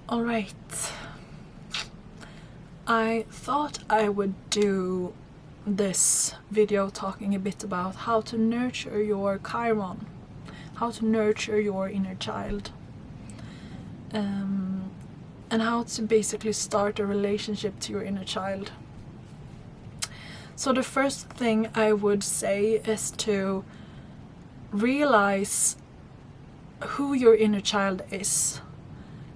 Alright, I thought I would do this video talking a bit about how to nurture your Chiron, how to nurture your inner child, and how to basically start a relationship to your inner child. So the first thing I would say is to realize who your inner child is.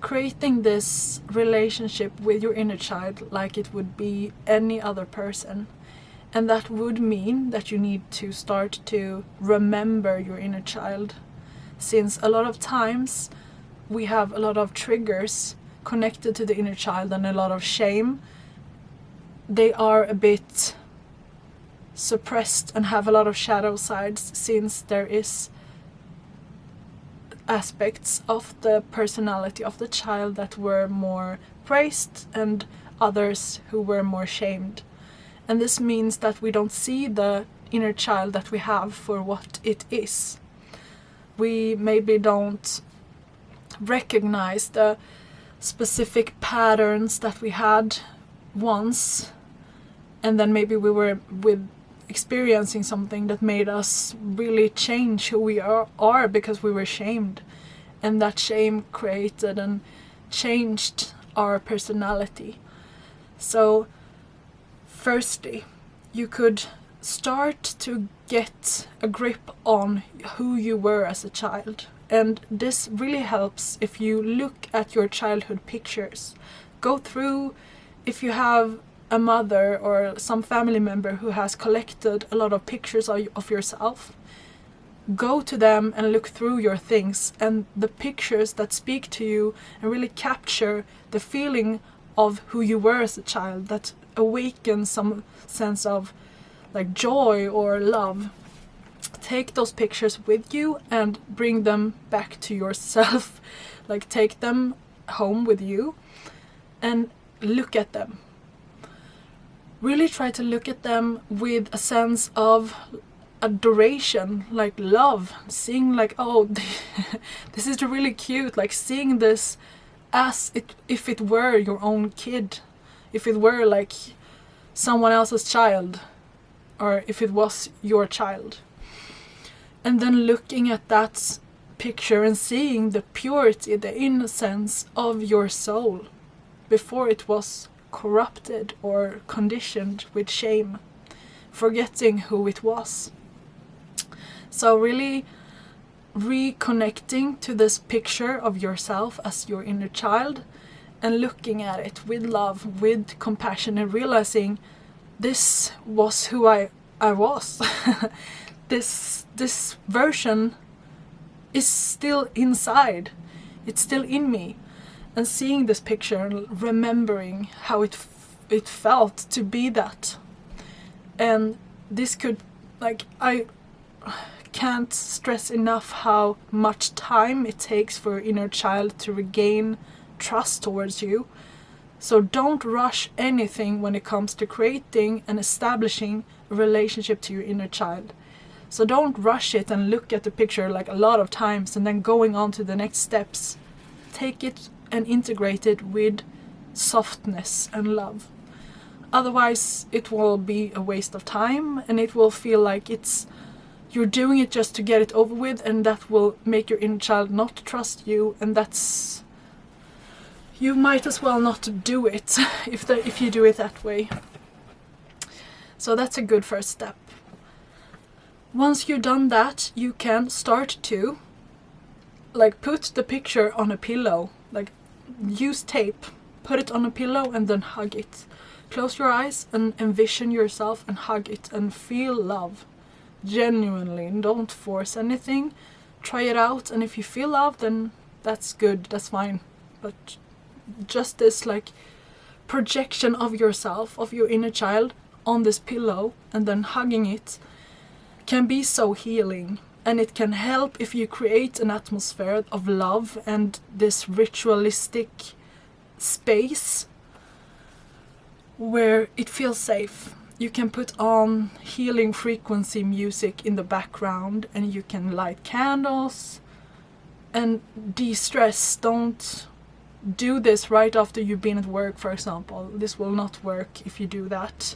Creating this relationship with your inner child like it would be any other person. And that would mean that you need to start to remember your inner child. Since a lot of times we have a lot of triggers connected to the inner child and a lot of shame. They are a bit suppressed and have a lot of shadow sides, since there is aspects of the personality of the child that were more praised and others who were more shamed. And this means that we don't see the inner child that we have for what it is. We maybe don't recognize the specific patterns that we had once, and then maybe we were experiencing something that made us really change who we are because we were shamed, and that shame created and changed our personality. So firstly, you could start to get a grip on who you were as a child, and this really helps if you look at your childhood pictures. Go through, if you have a mother or some family member who has collected a lot of pictures of yourself, go to them and look through your things and the pictures that speak to you and really capture the feeling of who you were as a child, that awakens some sense of like joy or love. Take those pictures with you and bring them back to yourself. Like, take them home with you and look at them. Really try to look at them with a sense of adoration, like love, seeing like, oh, this is really cute, like seeing this as if it were your own kid, if it were like someone else's child, or if it was your child. And then looking at that picture and seeing the purity, the innocence of your soul before it was corrupted or conditioned with shame, forgetting who it was. So really reconnecting to this picture of yourself as your inner child and looking at it with love, with compassion, and realizing this was who I was. This version is still inside. It's still in me. And seeing this picture and remembering how it felt to be that. And this could, like, I can't stress enough how much time it takes for your inner child to regain trust towards you. So don't rush anything when it comes to creating and establishing a relationship to your inner child. So don't rush it and look at the picture like a lot of times and then going on to the next steps. Take it and integrate it with softness and love. Otherwise it will be a waste of time, and it will feel like you're doing it just to get it over with, and that will make your inner child not trust you, and you might as well not do it if you do it that way. So that's a good first step. Once you've done that, you can start to put the picture on a pillow. Use tape, put it on a pillow and then hug it. Close your eyes and envision yourself and hug it and feel love. Genuinely, don't force anything. Try it out, and if you feel love, then that's good, that's fine. But just this projection of yourself, of your inner child on this pillow and then hugging it can be so healing. And it can help if you create an atmosphere of love and this ritualistic space where it feels safe. You can put on healing frequency music in the background, and you can light candles and de-stress. Don't do this right after you've been at work, for example. This will not work if you do that.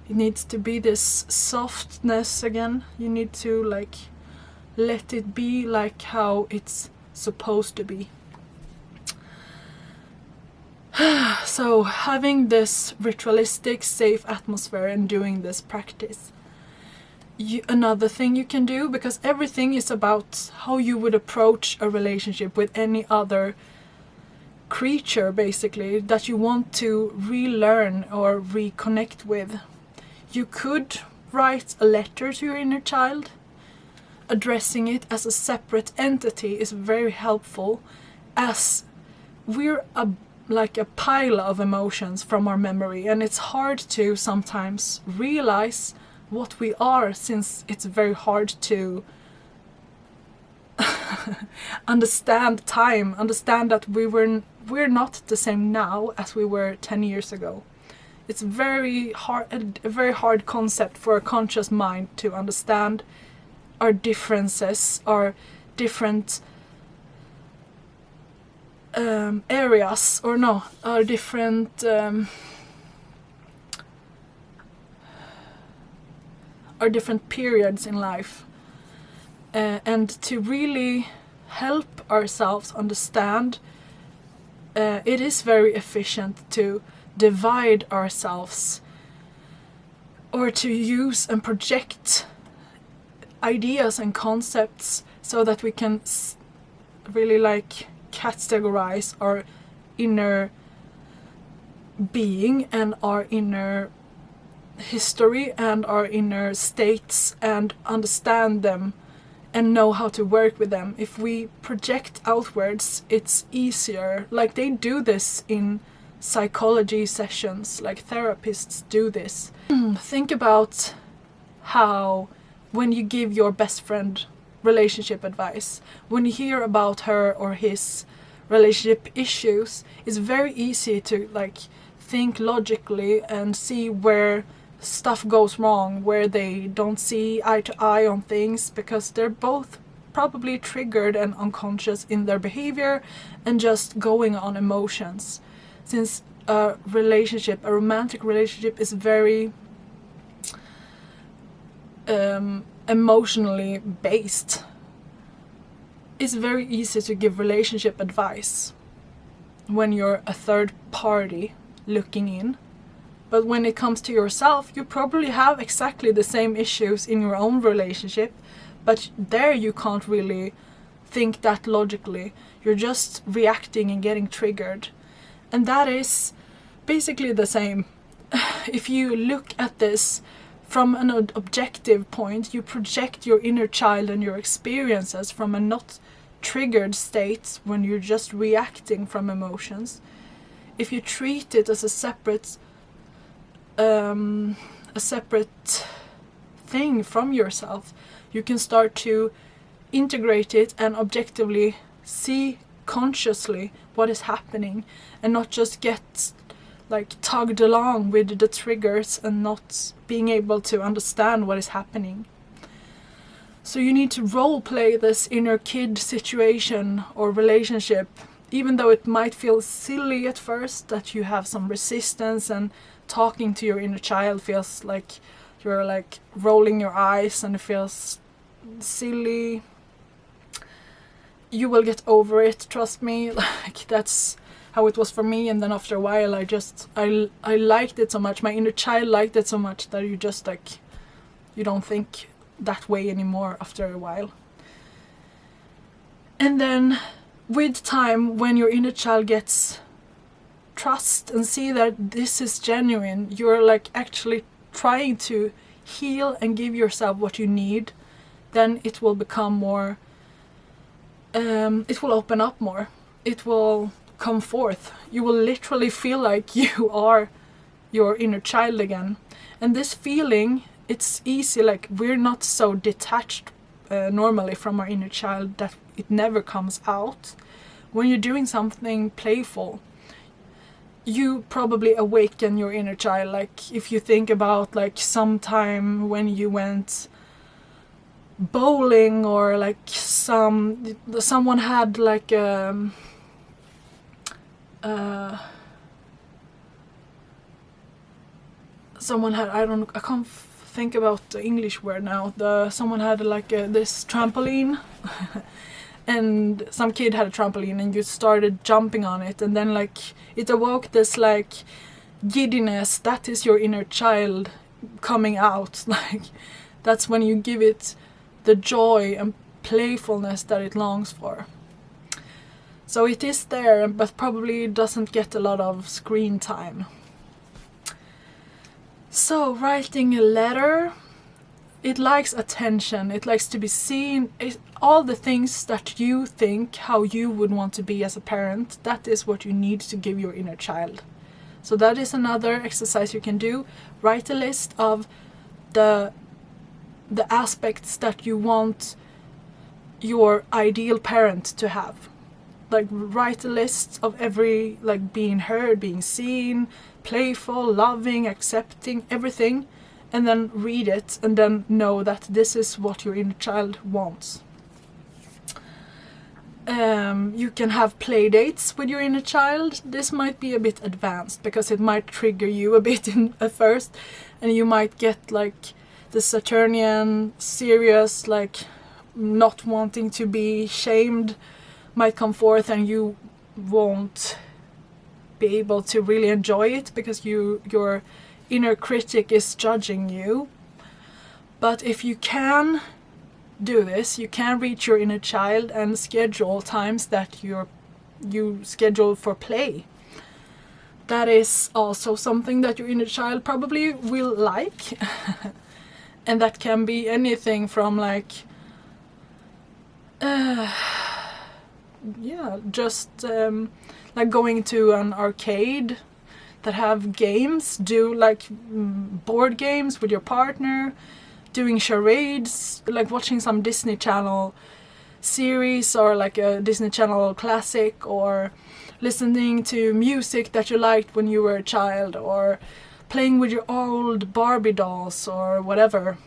It needs to be this softness again. You need to like let it be like how it's supposed to be. So having this ritualistic, safe atmosphere and doing this practice. Another thing you can do, because everything is about how you would approach a relationship with any other creature, basically, that you want to relearn or reconnect with. You could write a letter to your inner child. Addressing it as a separate entity is very helpful, as we're like a pile of emotions from our memory, and it's hard to sometimes realize what we are, since it's very hard to understand time, understand that we're not the same now as we were 10 years ago. It's very hard, a very hard concept for a conscious mind to understand our differences, our different areas, or no, our different periods in life, and to really help ourselves understand, it is very efficient to divide ourselves, or to use and project ideas and concepts, so that we can really like categorize our inner being and our inner history and our inner states, and understand them and know how to work with them. If we project outwards, it's easier. Like they do this in psychology sessions, like therapists do this. Think about how when you give your best friend relationship advice, when you hear about her or his relationship issues, it's very easy to like think logically and see where stuff goes wrong, where they don't see eye to eye on things, because they're both probably triggered and unconscious in their behavior and just going on emotions. Since a romantic relationship is very emotionally based, it's very easy to give relationship advice when you're a third party looking in. But when it comes to yourself, you probably have exactly the same issues in your own relationship, but there you can't really think that logically. You're just reacting and getting triggered. And that is basically the same. If you look at this from an objective point, you project your inner child and your experiences from a not triggered state when you're just reacting from emotions. If you treat it as a separate thing from yourself, you can start to integrate it and objectively see consciously what is happening, and not just get like tugged along with the triggers and not being able to understand what is happening. So you need to role play this inner kid situation or relationship, even though it might feel silly at first, that you have some resistance, and talking to your inner child feels like you're like rolling your eyes and it feels silly. You will get over it, trust me. Like that's how it was for me. And then after a while I liked it so much, my inner child liked it so much, that you just like, you don't think that way anymore after a while. And then with time, when your inner child gets trust and see that this is genuine, you're like actually trying to heal and give yourself what you need, then it will become more, it will open up more, it will come forth. You will literally feel like you are your inner child again. And this feeling, it's easy, like we're not so detached normally from our inner child that it never comes out. When you're doing something playful, you probably awaken your inner child. Like if you think about like sometime when you went bowling, or like someone had like someone had, I can't think about the English word now. Someone had like this trampoline, and some kid had a trampoline, and you started jumping on it, and then like it awoke this like giddiness. That is your inner child coming out. Like that's when you give it the joy and playfulness that it longs for. So it is there, but probably doesn't get a lot of screen time. So writing a letter, it likes attention, it likes to be seen. All the things that you think how you would want to be as a parent, that is what you need to give your inner child. So that is another exercise you can do. Write a list of the aspects that you want your ideal parent to have. Like write a list of every, like being heard, being seen, playful, loving, accepting, everything, and then read it and then know that this is what your inner child wants. You can have play dates with your inner child. This might be a bit advanced because it might trigger you a bit at first, and you might get like the Saturnian, serious, like not wanting to be shamed might come forth, and you won't be able to really enjoy it because your inner critic is judging you. But if you can do this, you can reach your inner child and schedule times that you schedule for play. That is also something that your inner child probably will like. And that can be anything from like just like going to an arcade that have games, do like board games with your partner, doing charades, like watching some Disney Channel series or like a Disney Channel classic, or listening to music that you liked when you were a child, or playing with your old Barbie dolls or whatever.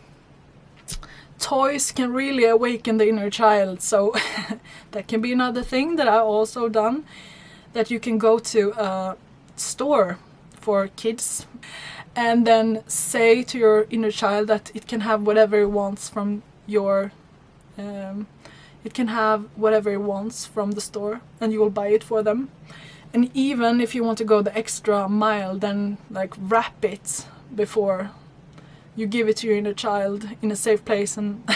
Toys can really awaken the inner child, so that can be another thing that I've also done, that you can go to a store for kids and then say to your inner child that it can have whatever it wants from your it can have whatever it wants from the store, and you will buy it for them. And even if you want to go the extra mile, then like wrap it before you give it to your inner child in a safe place, and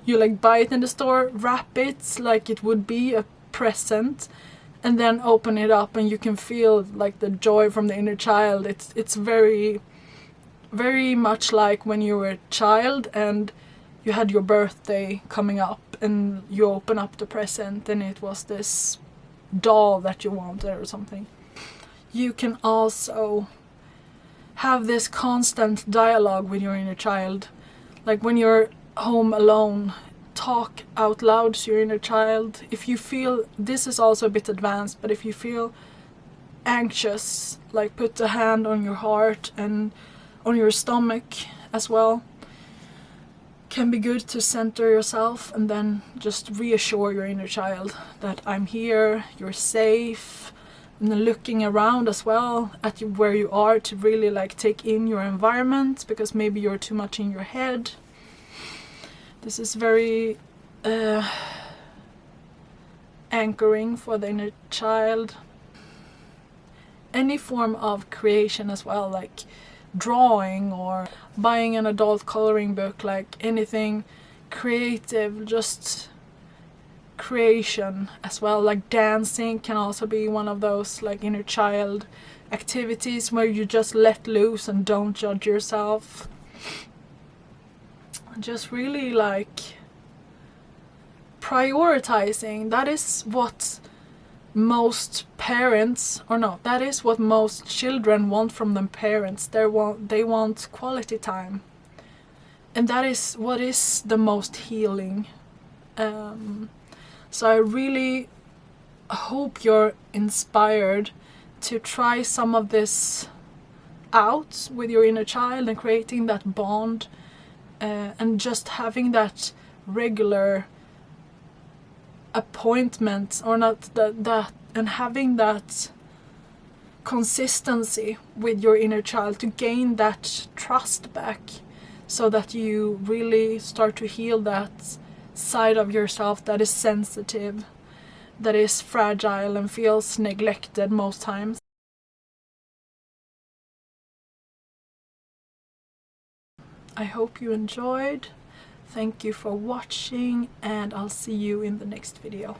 you like buy it in the store, wrap it like it would be a present, and then open it up, and you can feel like the joy from the inner child. It's very, very much like when you were a child and you had your birthday coming up and you open up the present and it was this doll that you wanted or something. You can also have this constant dialogue with your inner child. Like when you're home alone, talk out loud to your inner child. If you feel, this is also a bit advanced, but if you feel anxious, like put a hand on your heart and on your stomach as well. Can be good to center yourself and then just reassure your inner child that I'm here, you're safe. And then looking around as well at where you are to really like take in your environment, because maybe you're too much in your head. This is very anchoring for the inner child. Any form of creation as well, like drawing or buying an adult coloring book, like anything creative, just creation as well. Like dancing can also be one of those like inner child activities where you just let loose and don't judge yourself. Just really like prioritizing. That is what most parents, or no, that is what most children want from their parents. They want quality time, and that is what is the most healing. So I really hope you're inspired to try some of this out with your inner child and creating that bond, and just having that regular appointment, or not that, and having that consistency with your inner child to gain that trust back, so that you really start to heal that side of yourself that is sensitive, that is fragile and feels neglected most times. I hope you enjoyed. Thank you for watching, and I'll see you in the next video.